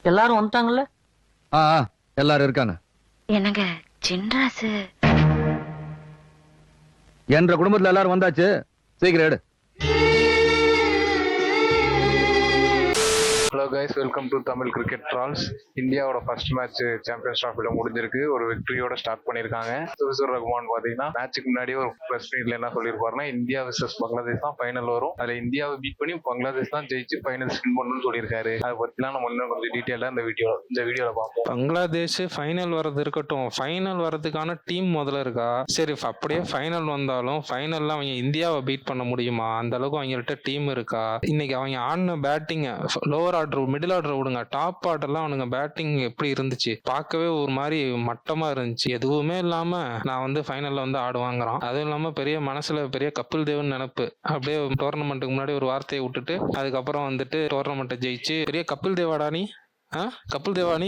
எல்லாரும் வந்துட்டாங்கல்ல? ஆ ஆ, எல்லாரும் இருக்காங்க. என்னங்க சின்ராசு என்ற குடும்பத்துல எல்லாரும் வந்தாச்சு, சீக்கிரம் எடு. Hello guys, welcome to Tamil cricket trolls. இந்தியாவோட ஃபர்ஸ்ட் மேட்ச் சாம்பியன்ஸ் டிராஃபில முடிஞ்சிருக்கு. ஒரு விக்டரியோட ஸ்டார்ட் பண்ணிருக்காங்க. முஸ்தபிசுர் ரஹ்மான் பாத்தீங்கன்னா மேட்சுக்கு முன்னாடியே ஒரு பிரஸ் மீட்ல என்ன சொல்லியிருப்பாருன்னா, இந்தியா விசஸ் பங்களாதேஷ் தான் ஃபைனல் வரும், அதுல இந்தியாவை பீட் பண்ணி பங்களாதேஷ் தான் ஜெயிச்சு ஃபைனல் வின் பண்ணணும்னு சொல்லியிருக்காரு. அதை பத்திலாம் நம்ம இன்னும் கொஞ்சம் டீட்டெயிலா இந்த வீடியோல பார்ப்போம். பங்களாதேஷ் ஃபைனல் வர்றது இருக்கட்டும், ஃபைனல் வர்றதுக்கான டீம் முதல்ல இருக்கா? சரி, அப்படியே ஃபைனல் வந்தாலும் ஃபைனல்ல அவங்க இந்தியாவை பீட் பண்ண முடியுமா? அந்த அளவுக்கு அவங்கள்ட்ட டீம் இருக்கா? இன்னைக்கு அவங்க ஆடின batting, lower order middle order விடுங்க, டாப் ஆர்டர்லாம் அவனுங்க பேட்டிங் எப்படி இருந்துச்சு? பார்க்கவே ஒரு மாதிரி மட்டமா இருந்துச்சு. எதுவுமே இல்லாம நான் வந்து ஃபைனல்ல வந்து ஆடுவாங்கிறான். அதுவும் இல்லாம பெரிய மனசுல பெரிய கபில் தேவன் நினைப்பு. அப்படியே டோர்னமெண்ட்டுக்கு முன்னாடி ஒரு வார்த்தையை விட்டுட்டு அதுக்கப்புறம் வந்துட்டு டோர்னமெண்ட்டை ஜெயிச்சு பெரிய கபில் தேவாடா நீ. கபில் தேவானி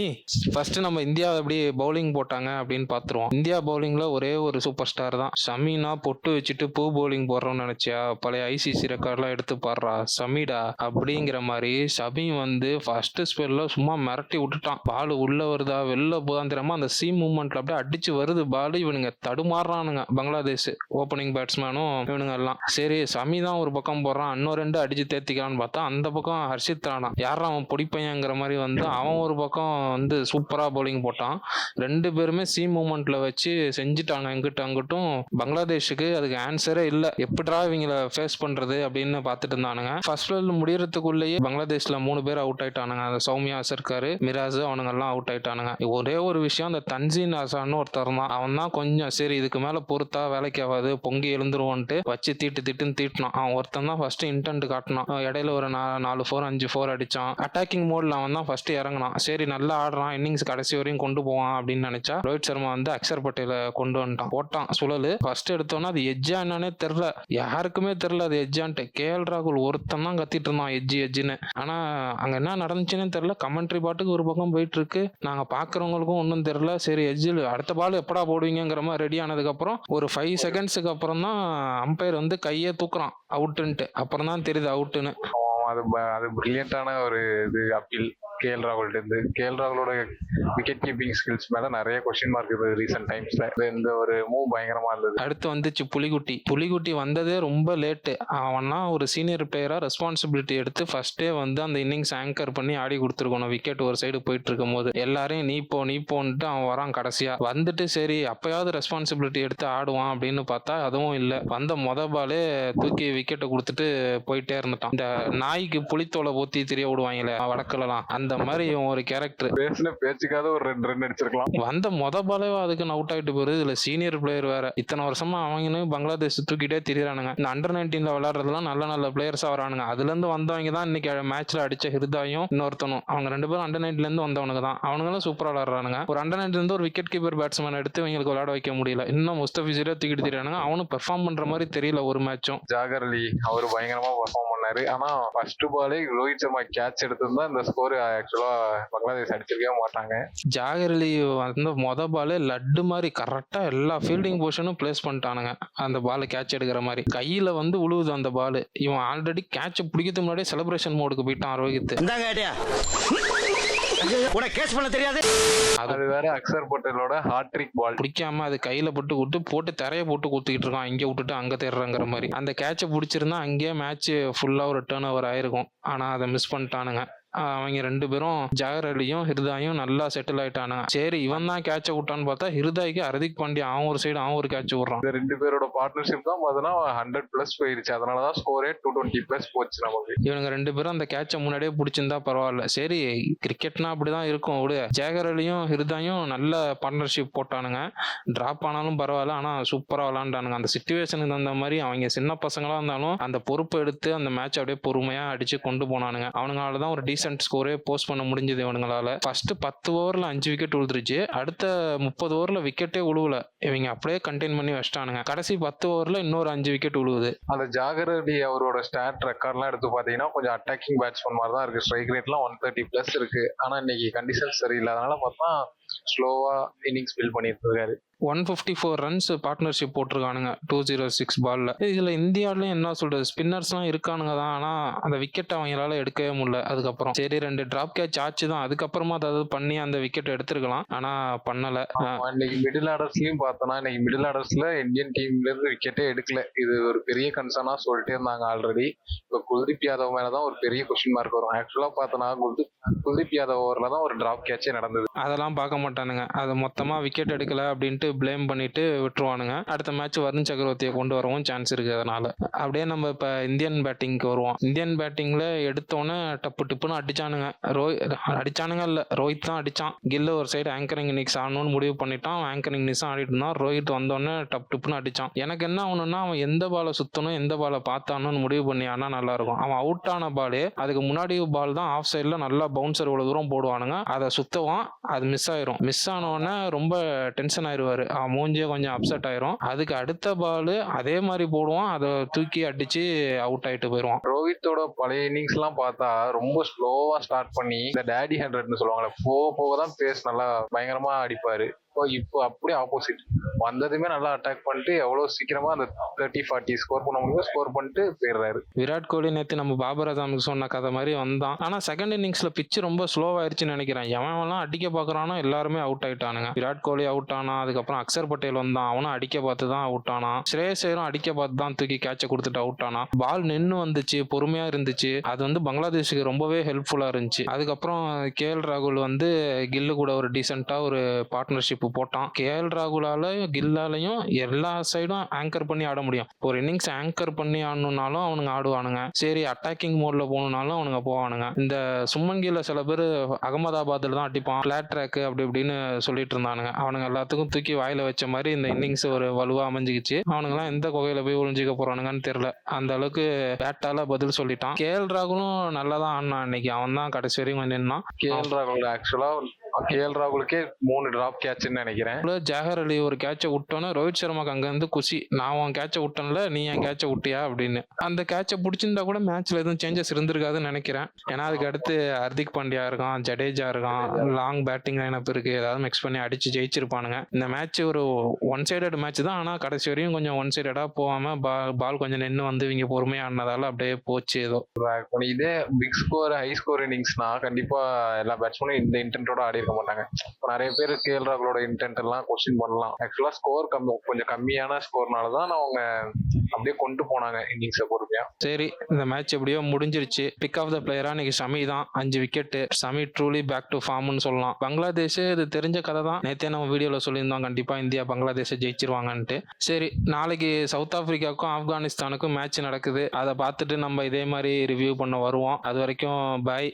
ஃபர்ஸ்ட் நம்ம இந்தியா எப்படி பவுலிங் போட்டாங்க அப்படின்னு பாத்துருவோம். இந்தியா பவுலிங்ல ஒரே ஒரு சூப்பர் ஸ்டார் தான், ஷமீனா. பொட்டு வச்சுட்டு பூ பவுலிங் போடுறோம்னு நினைச்சியா? பழைய ஐசிசி ரெக்கார்ட்லாம் எடுத்து பாடுறா ஷமீடா அப்படிங்கிற மாதிரி. ஷமி வந்து ஃபர்ஸ்ட் ஸ்பெல்ல சும்மா மிரட்டி விட்டுட்டான். பால் உள்ள வருதா வெளில போதான் தெரியாம அந்த சி மூவ்மெண்ட்ல அப்படியே அடிச்சு வருது பால். இவனுங்க தடுமாறுறானுங்க பங்களாதேஷ் ஓப்பனிங் பேட்ஸ்மேனும் இவனுங்க எல்லாம். சரி, ஷமி தான் ஒரு பக்கம் போடுறான், இன்னும் ரெண்டு அடிச்சு தேர்த்திக்கலான்னு பார்த்தா அந்த பக்கம் ஹர்ஷித் ராணா, யாரா அவன் பொடிப்பையங்கிற மாதிரி வந்து அவன் ஒரு பக்கம் வந்து சூப்பரா பவுலிங் போட்டான். ரெண்டு பேருமே சி மூவ்மெண்ட்ல வச்சு செஞ்சுட்டாங்க எங்கிட்ட அங்கிட்டும். பங்களாதேஷுக்கு அதுக்கு ஆன்சரே இல்லை. எப்படிடா இவங்களை ஃபேஸ் பண்றது அப்படின்னு பார்த்துட்டு இருந்தானுங்க. ஃபர்ஸ்ட் ஸ்பெல் முடியறதுக்குள்ளேயே பங்களாதேஷ்ல 3 பேர் அவுட் ஆயிட்டானுங்க. அந்த சௌமியா சர்க்காரு, மிராஜ், அவனுங்க எல்லாம் அவுட் ஆயிட்டானுங்க. ஒரே ஒரு விஷயம், அந்த தன்சீன் ஆசான்னு ஒருத்தர் தான், அவன் தான் கொஞ்சம் சரி இதுக்கு மேல பொறுத்தா வேலைக்கு ஆகாது, பொங்கி எழுந்துருவோன்ட்டு வச்சு தீட்டுன்னு தீட்டினான். அவன் ஒருத்தன் தான் ஃபர்ஸ்ட் இன்டென்ட் காட்டினான். இடையில ஒரு 4 4 5 4 அடிச்சான். அட்டாக்கிங் மோட்ல அவன் தான் ஃபர்ஸ்ட் இறங்கினான். சரி நல்லா ஆடுறான், இன்னிங்ஸ் கடைசி வரையும் கொண்டு போவான் அப்படின்னு நினைச்சா ரோஹித் சர்மா வந்து அக்ஷர் பட்டேல கொண்டு வந்துட்டான். போட்டான் சுழலு. ஃபர்ஸ்ட் எடுத்தோன்னா அது எஜ்ஜா என்னன்னே தெரியல, யாருக்குமே தெரியல அது எஜ்ஜான்ட்டு. கேஎல் ராகுல் ஒருத்தன் தான் கத்திட்டு இருந்தான் எஜ்ஜுன்னு. ஆனா அங்க என்ன நடந்துச்சுன்னு தெரியல. கமெண்ட்ரி பாட்டுக்கு ஒரு பக்கம் போயிட்டு இருக்கு, நாங்க பாக்குறவங்களுக்கும் ஒன்றும் தெரியல. சரி, எஜ்ஜில் அடுத்த பால் எப்படா போடுவீங்கிற மாதிரி ரெடி ஆனதுக்கு அப்புறம் ஒரு 5 செகண்ட்ஸுக்கு அப்புறம் தான் அம்பையர் வந்து கையே தூக்குறான் அவுட்டுன்ட்டு. அப்புறம் தான் தெரியுது அவுட்டுன்னு. அது பிரில்லியண்டான ஒரு இது அப்பீல் கேஎல் ராகுல்ட்ட இருந்து. கேஎல் ராகுலோட விக்கெட் கீப்பிங் ஸ்கில்ஸ் மேல நிறைய கொஸ்டின் மார்க் இருக்குது ரீசெண்ட் டைம்ஸ்ல. இந்த ஒரு மூவ் பயங்கரமா இருந்தது. அடுத்து வந்துச்சு புலிகுட்டி வந்ததே ரொம்ப லேட்டு. அவனா ஒரு சீனியர் பிளேயரா ரெஸ்பான்சிபிலிட்டி எடுத்து ஃபர்ஸ்டே வந்து அந்த இன்னிங்ஸ் ஆங்கர் பண்ணி ஆடி கொடுத்துருக்கணும். விக்கெட் ஒரு சைடு போயிட்டு இருக்கும் போது எல்லாரையும் நீ போன்ட்டு அவன் வரான். கடைசியா வந்துட்டு சரி அப்பயாவது ரெஸ்பான்சிபிலிட்டி எடுத்து ஆடுவான் அப்படின்னு பார்த்தா அதுவும் இல்லை. வந்த பாலே தூக்கி விக்கெட்டை கொடுத்துட்டு போயிட்டே இருந்துட்டான். இந்த நாய்க்கு புலித்தோலை ஊத்தி தெரிய விடுவாங்களே வடக்குலாம், அந்த மாதிரி ஒரு கேரக்டர். பேசுன பேச்சுக்காக ஒரு 2 ரன் அடிச்சிருக்கலாம். வந்த பாலே அதுக்கு அவுட் ஆயிட்டு போயிருது. இதுல சீனியர் பிளேயர் வேற. இத்தனை வருஷமா அவங்க பங்களாதேஷ் தூக்கிட்டே திரியானுங்க. இந்த அண்டர் 19 விளையாடுறதுலாம் நல்ல பிளேயர்ஸா வரானுங்க. அதுல இருந்து வந்தவங்க தான் இன்னைக்கு மேட்ச்ல அடிச்ச ஹிருதாயும் இன்னொருத்தனும். அவங்க 2 பேரும் அண்டர் 19 இருந்து வந்தவனுங்க தான். அவனுங்களும் சூப்பரா விளையாடுறானுங்க. ஒரு அண்டர் 19 இருந்து ஒரு விக்கெட் கீப்பர் பேட்ஸ்மேன் எடுத்து இவங்களுக்கு விளையாட வைக்க முடியல. இன்னும் முஸ்தபிசுரே தூக்கிட்டு திரியானுங்க. அவனும் பெர்ஃபார்ம் பண்ற மாதிரி தெரியல ஒரு மேட்சும். ஜாகர் அலி அவர் பயங்கரமா பெர்ஃபார்ம் பண்ணாரு. ஆனா ஃபர்ஸ்ட் பாலே ரோஹித் சர்மா கேட்ச் எடுத்திருந்தா இந்த ஸ்கோர் ஆக்சுவலா பங்களாதேஷ் அடிச்சிருக்கவே மாட்டாங்க. ஜாகர் அலி வந்து பாலே லட்டு மாதிரி கரெக்டா எல்லா ஃபீல்டிங் பொசிஷனும் பிளேஸ் பண்ணிட்டானுங்க. அந்த பாலை கேட்ச் எடுக்கிற மாதிரி கையில வந்து உழுவுது அந்த பால். இவன் ஆல்ரெடி கேட்ச பிடிக்கிறதுக்கு முன்னாடியே செலிப்ரேஷன் மோடுக்கு போயிட்டான் ரோஹித். அது வேற அக்ஷர் பட்டேலோட ஹாட்ரிக் பால் பிடிக்காம அது கையில போட்டு தரைய போட்டு குத்திக்கிட்டு இருக்கான். இங்க விட்டுட்டு அங்க தேடுறங்கிற மாதிரி. அந்த கேட்ச பிடிச்சிருந்தா அங்கேயே மேட்ச் ஃபுல்லா ஒரு டர்ன் ஓவர் ஆயிருக்கும். ஆனா அதை மிஸ் பண்ணிட்டானுங்க. அவங்க 2 பேரும் ஜாகர் அலியும் ஹிருதாயும் நல்லா செட்டில் ஆயிட்டானுங்க. சரி இவன் தான் கேட்ச விட்டான்னு பார்த்தா ஹிருதாய்க்கு ஹர்திக் பாண்டியா அவன் ஒரு சைடு அவன் ஒரு கேட்ச் விடுறான். இந்த 2 பேரோட பார்ட்னர்ஷிப் தான் பார்த்தா 100+ போயிருச்சு. அதனாலதான் ஸ்கோரே 220+ போச்சு நமக்கு. இவனுங்க 2 பேரும் அந்த கேட்ச முன்னாடியே பிடிச்சிருந்தா பரவாயில்ல. சரி கிரிக்கெட்னா அப்படிதான் இருக்கும் விடு. ஜாகர் அலியும் ஹிருதாயும் நல்ல பார்ட்னர்ஷிப் போட்டானுங்க. டிராப் ஆனாலும் பரவாயில்ல, ஆனா சூப்பரா விளாண்டானுங்க. அந்த சிச்சுவேஷனுக்கு தகுந்த மாதிரி அவங்க சின்ன பசங்களா இருந்தாலும் அந்த பொறுப்பை எடுத்து அந்த மேட்ச் அப்படியே பொறுமையா அடிச்சு கொண்டு போனானுங்க. அவனுங்களால தான் ஒரு டீசென்ட் ஸ்கோரே போஸ்ட் பண்ண முடிஞ்சது இவனுங்களால. ஃபர்ஸ்ட் 10 ஓவர்ல 5 விக்கெட் விழுந்துருச்சு. அடுத்த 30 ஓவர்ல விக்கெட்டே விழுவல. இவங்க அப்படியே கண்டெயின் பண்ணி வச்சிட்டானுங்க. கடைசி 10 ஓவர்ல இன்னொரு 5 விக்கெட் விழுவுது. அந்த ஜாகர் அலி அவரோட ஸ்டாட் ரெக்கார்ட்லாம் எடுத்து பாத்தீங்கன்னா கொஞ்சம் அட்டாக்கிங் பேட்ஸ்மேன் மாதிரி தான் இருக்கு. ஸ்ட்ரைக் ரேட்லாம் 130+ இருக்கு. ஆனா இன்னைக்கு கண்டிஷன்ஸ் சரியில்லை. அதனால பார்த்தா ஸ்லோவா இன்னிங்ஸ் பில்ட் பண்ணிட்டு இருக்காரு. 154 ரன்ஸ் பார்ட்னர்ஷிப் போட்டிருக்கானுங்க 206 பால்ல. இதுல இந்தியாவிலும் என்ன சொல்றது, ஸ்பின்னர்ஸ்லாம் இருக்கானுங்க தான், ஆனா அந்த விக்கெட் அவங்களால எடுக்கவே முடியல. அதுக்கப்புறம் சரி 2 டிராப் கேட்ச் ஆச்சு தான், அதுக்கப்புறமா அதாவது பண்ணி அந்த விக்கெட் எடுத்திருக்கலாம், ஆனா பண்ணல. இன்னைக்கு மிடில் ஆர்டர்ஸ்லயும் பார்த்தோம்னா இன்னைக்கு மிடில் ஆர்டர்ஸ்ல இந்தியன் டீம்ல இருந்து விக்கெட்டே எடுக்கல. இது ஒரு பெரிய கன்சர்னா சொல்லிட்டே இருந்தாங்க ஆல்ரெடி. இப்போ குல்தீப் யாதவ் மேலதான் ஒரு பெரிய கொஸ்டின் மார்க் வரும். ஆக்சுவலா பார்த்தோம்னா குல்தீப் யாதவ் ஓவர்ல தான் ஒரு டிராப் கேட்சே நடந்தது. அதெல்லாம் பார்க்க மாட்டானுங்க, அது மொத்தமா விக்கெட் எடுக்கல அப்படின்ட்டு பிளேம் பண்ணிட்டு விட்டுருவானுங்க. அடுத்த மேட்ச் வருண் சக்கரவர்த்தியை கொண்டு வரவும் சான்ஸ் இருக்கு. அதனால அப்படியே நம்ம இப்ப இந்தியன் பேட்டிங்க்கு வருவோம். இந்தியன் பேட்டிங்ல எடுத்தோன்னே டப்பு டிப்புன்னு அடிச்சானுங்க. அடிச்சானுங்க இல்ல, ரோஹித் தான் அடிச்சான். கில்லு ஒரு சைடு ஆங்கரிங் இன்னிங்ஸ் ஆடணும்னு முடிவு பண்ணிட்டான். ஆங்கரிங் இன்னிங்ஸ் ஆடிட்டு இருந்தான். ரோஹித் வந்தோடனே டப்பு டிப்புன்னு அடிச்சான். எனக்கு என்ன ஆகணும்னா, அவன் எந்த பாலை சுத்தணும் எந்த பாலை பார்த்தானு முடிவு பண்ணி ஆனா நல்லா இருக்கும். அவன் அவுட் ஆன பாலு, அதுக்கு முன்னாடி பால் தான் ஆஃப் சைட்ல நல்லா பவுன்சர் இவ்வளவு தூரம் போடுவானுங்க. அதை சுத்தவான், அது மிஸ் ஆயிரும். மிஸ் ஆன உடனே ரொம்ப டென்ஷன் ஆயிருவாரு. அவன் மூஞ்சியே கொஞ்சம் அப்செட் ஆயிரும். அதுக்கு அடுத்த பால் அதே மாதிரி போடுவான், அதை தூக்கி அடிச்சு அவுட் ஆயிட்டு போயிடுவான். ரோஹித்தோட பழைய இன்னிங்ஸ் எல்லாம் பார்த்தா ரொம்ப ஸ்லோவா ஸ்டார்ட் பண்ணி இந்த டேடி 100ன்னு சொல்லுவாங்கல்ல, போக போக தான் பேஸ் நல்லா பயங்கரமா அடிப்பாரு. இப்போ அப்படியே ஆப்போசிட், வந்ததுமே நல்லா அட்டாக் பண்ணிட்டு எவ்வளவு சீக்கிரமா அந்த 30-40 ஸ்கோர் பண்ண முடியும் ஸ்கோர் பண்ணிட்டு போயிடுறாரு. விராட் கோலி நேற்று நம்ம பாபர் அசாமுக்கு சொன்ன கதை மாதிரி வந்தான். ஆனா செகண்ட் இன்னிங்ஸ்ல பிச்சு ரொம்ப ஸ்லோவாயிருச்சுன்னு நினைக்கிறேன். எவன்லாம் அடிக்க பாக்குறானோ எல்லாருமே அவுட் ஆயிட்டானுங்க. விராட் கோலி அவுட் ஆனா, அதுக்கப்புறம் அக்சர் பட்டேல் வந்தான், அவனும் அடிக்க பார்த்து தான் அவுட் ஆனா. ஸ்ரேயஸ் ஐயரும் அடிக்க பார்த்து தான் தூக்கி கேட்ச கொடுத்துட்டு அவுட் ஆனா. பால் நின்று வந்துச்சு, பொறுமையா இருந்துச்சு. அது வந்து பங்களாதேஷுக்கு ரொம்பவே ஹெல்ப்ஃபுல்லா இருந்துச்சு. அதுக்கப்புறம் KL ராகுல் வந்து கில்லு கூட ஒரு டீசெண்டா ஒரு பார்ட்னர்ஷிப் போட்டான். KL ராகுலால கில்லாலையும் எல்லா சைடும் ஆங்கர் பண்ணி ஆட முடியும். ஒரு இன்னிங்ஸ் ஆங்கர் பண்ணி ஆடணும்னாலும் அவனுங்க ஆடுவானுங்க. சரி அட்டாக்கிங் மோட்ல போகணும்னாலும் அவனுங்க போவானுங்க. இந்த சுமன் கில்ல சில பேர் அகமதாபாத்ல தான் அடிப்பான், பிளாட் ட்ராக் அப்படி இப்படின்னு சொல்லிட்டு இருந்தானுங்க. அவனுங்க எல்லாத்துக்கும் தூக்கி வாயில வச்ச மாதிரி இந்த இன்னிங்ஸ் ஒரு வலுவா அமைஞ்சுக்கிச்சு. அவனுங்கெல்லாம் எந்த குகையில போய் ஒளிஞ்சிக்க போறானுங்கன்னு தெரியல. அந்த அளவுக்கு பேட்டால பதில் சொல்லிட்டான். KL ராகுலும் நல்லா தான் ஆடினான் இன்னைக்கு. அவன் தான் கடைசி வரையும் நின்னான். KL ராகுலுக்கே 3 டிராப் கேட்ச்னு நினைக்கிறேன். ஜாகர் அலி ஒரு கேட்சை விட்டோன்னு ரோஹித் சர்மாக்கு அங்க இருந்து குஷி, நான் உன் கேட்சை விட்டேன்ல, நீ என் கேட்சை விட்டியா அப்படின்னு. அந்த கேட்சை பிடிச்சிருந்தா கூட மேட்ச்ல எதுவும் சேஞ்சஸ் இருந்திருக்காதுன்னு நினைக்கிறேன். ஏன்னா அதுக்கு அடுத்து ஹர்திக் பாண்டியா இருக்கான், ஜடேஜா இருக்கான், லாங் பேட்டிங் லைனப் இருக்கு. ஏதாவது மிக்ஸ் பண்ணி அடிச்சு ஜெயிச்சிருப்பானுங்க. இந்த மேட்ச் ஒரு ஒன் சைடட் மேட்ச் தான், ஆனா கடைசி வரையும் கொஞ்சம் ஒன் சைடடா போகாம பால் கொஞ்சம் நின்று வந்து இவங்க பொறுமையா ஆனதால அப்படியே போச்சு. ஏதோ இதே பிக் ஸ்கோர் ஹை ஸ்கோர் இன்னிங்ஸ்னா கண்டிப்பா எல்லா பேட்ஸ்மேனும் இந்த இன்டென்ட்டோட ஆடி இருக்க மாட்டாங்க. நிறைய பேர் KL ராகுலோட இன்டென்ட் எல்லாம் கொஸ்டின் பண்ணலாம். ஆக்சுவலா ஸ்கோர் கொஞ்சம் கம்மியான ஸ்கோர்னாலதான் அவங்க அப்படியே கொண்டு போனாங்க இன்னிங்ஸை பொறுமையா. சரி, இந்த மேட்ச் எப்படியோ முடிஞ்சிருச்சு. பிக் ஆஃப் த பிளேயரா இன்னைக்கு ஷமி தான், 5 wicket. Shami truly back to ஃபார்ம்னு சொல்லலாம். பங்களாதேஷ் இது தெரிஞ்ச கதை தான், நேத்தே நம்ம வீடியோல சொல்லியிருந்தோம் கண்டிப்பா இந்தியா பங்களாதேஷை ஜெயிச்சிருவாங்கன்ட்டு. சரி, நாளைக்கு சவுத் ஆப்பிரிக்காவுக்கும் ஆப்கானிஸ்தானுக்கும் மேட்ச் நடக்குது. அதை பார்த்துட்டு நம்ம இதே மாதிரி ரிவ்யூ பண்ண வருவோம். அது வரைக்கும் பாய்.